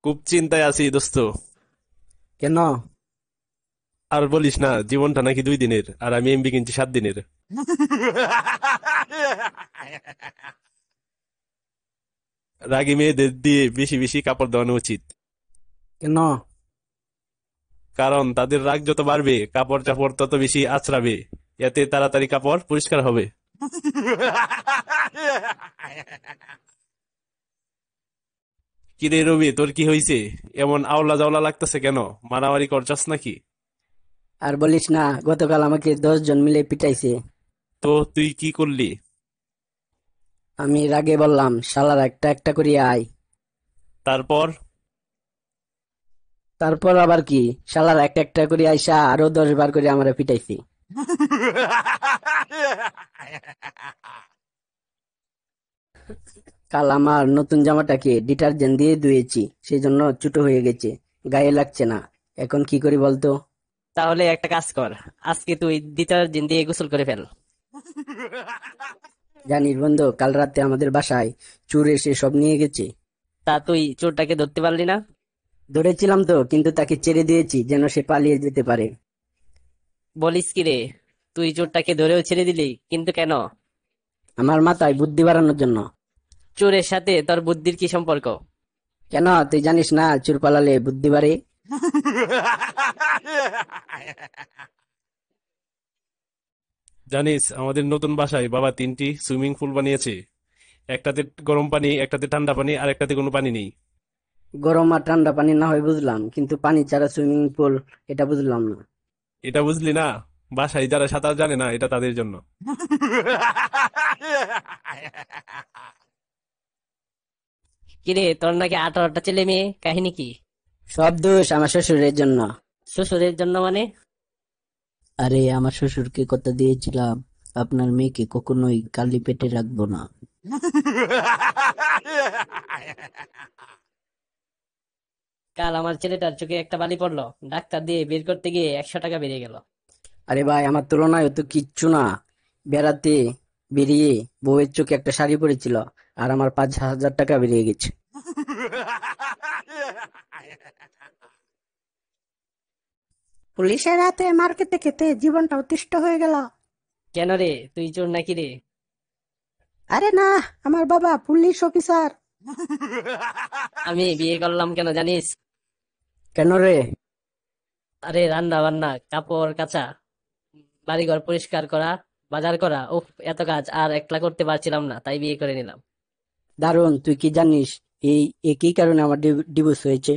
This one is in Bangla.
খুব চিন্তায় আছি দোস্ত। কেন? আর বলিস না, জীবনটা নাকি 2 দিনের আর আমি এমবি কিনছি 7 দিনের। রাগী মেয়েদের দিয়ে বেশি বেশি কাপড় দেওয়ানো উচিত। কেন? কারণ তাদের রাগ যত বাড়বে কাপড় চাপড় তত বেশি আঁচড়াবে। এতে তাড়াতাড়ি কাপড় পরিষ্কার হবে। কিরে রবি, তোর কি হইছে? এমন আওলা জাওলা লাগতেছে কেন? মারামারি করছস নাকি? আর বলিস না, গতকাল আমাকে 10 জন মিলে পিটাইছে। তো তুই কি করলি? আমি রাগে বললাম, শালার একটা একটা করিয়া আয়। তারপর? তারপর আবার কি? শালার একটা একটা করিয়া আইসা আরো 10 বার করে আমারে পিটাইছে। কাল আমার নতুন জামাটাকে ডিটারজেন্ট দিয়ে ধুয়েছি, সেই জন্য ছোট হয়ে গেছে, গায়ে লাগছে না। এখন কি করি বলতো? তাহলে একটা কাজ কর, আজকে তুই ডিটারজেন্ট দিয়ে গোসল করে ফেল। জানিস বন্ধু, কাল রাতে আমাদের বাসায় চোর এসে সব নিয়ে গেছে। তা তুই চোরটাকে ধরতে পারলি না? ধরেছিলাম তো, কিন্তু তাকে ছেড়ে দিয়েছি যেন সে পালিয়ে যেতে পারে। বলিস কি রে, তুই চোরটাকে ধরেও ছেড়ে দিলি, কিন্তু কেন? আমার মাথায় বুদ্ধি বাড়ানোর জন্য। চোরের সাথে তোর বুদ্ধির কি সম্পর্ক? কেন, তুই জানিস না চোর পালালে বুদ্ধি বাড়ে? জানিস আমাদের নতুন বাসায় বাবা 3টি সুইমিং পুল বানিয়েছে। একটাতে গরম পানি, একটাতে ঠান্ডা পানি, আর একটাতে কোনো পানি নেই। গরম আর ঠান্ডা পানি না হয় বুঝলাম, কিন্তু পানি ছাড়া সুইমিং পুল, এটা বুঝলাম না। এটা বুঝলি না? বাসায় যারা সাঁতার জানে না, এটা তাদের জন্য। কিরে, তোর নাকি 18টা ছেলে মেয়ে, কাহিনী কি? সব দোষ আমার শ্বশুরের জন্য। শ্বশুরের জন্য মানে? আরে, আমার শ্বশুরকে কথা দিয়েছিলাম, আপনার মেয়েকে কখনোই কালি পেটে রাখবো না। কাল আমার ছেলেটার চোখে একটা বালি পড়লো, ডাক্তার দিয়ে বের করতে গিয়ে 100 টাকা বেরিয়ে গেল। আরে ভাই, আমার তুলনায় তো কিচ্ছু না। বেড়াতে বেরিয়ে বউয়ের চোখে একটা শাড়ি পরেছিল, আর আমার 5,000 টাকা বেরিয়ে গেছে। পুলিশের হাতে মার খেতে খেতে জীবনটা অতিষ্ঠ হয়ে গেল। কেন রে, তুই চোর নাকি রে? আরে না, আমার বাবা পুলিশ অফিসার। আমি বিয়ে করলাম কেন জানিস? কেন রে? আরে রান্না বান্না, কাপড় কাচা, বাড়িঘর পরিষ্কার করা, বাজার করা, উফ, এত কাজ আর একলা করতে পারছিলাম না, তাই বিয়ে করে নিলাম। দারুণ, তুই কি জানিস এই একই কারণে আমার ডিভোর্স হয়েছে?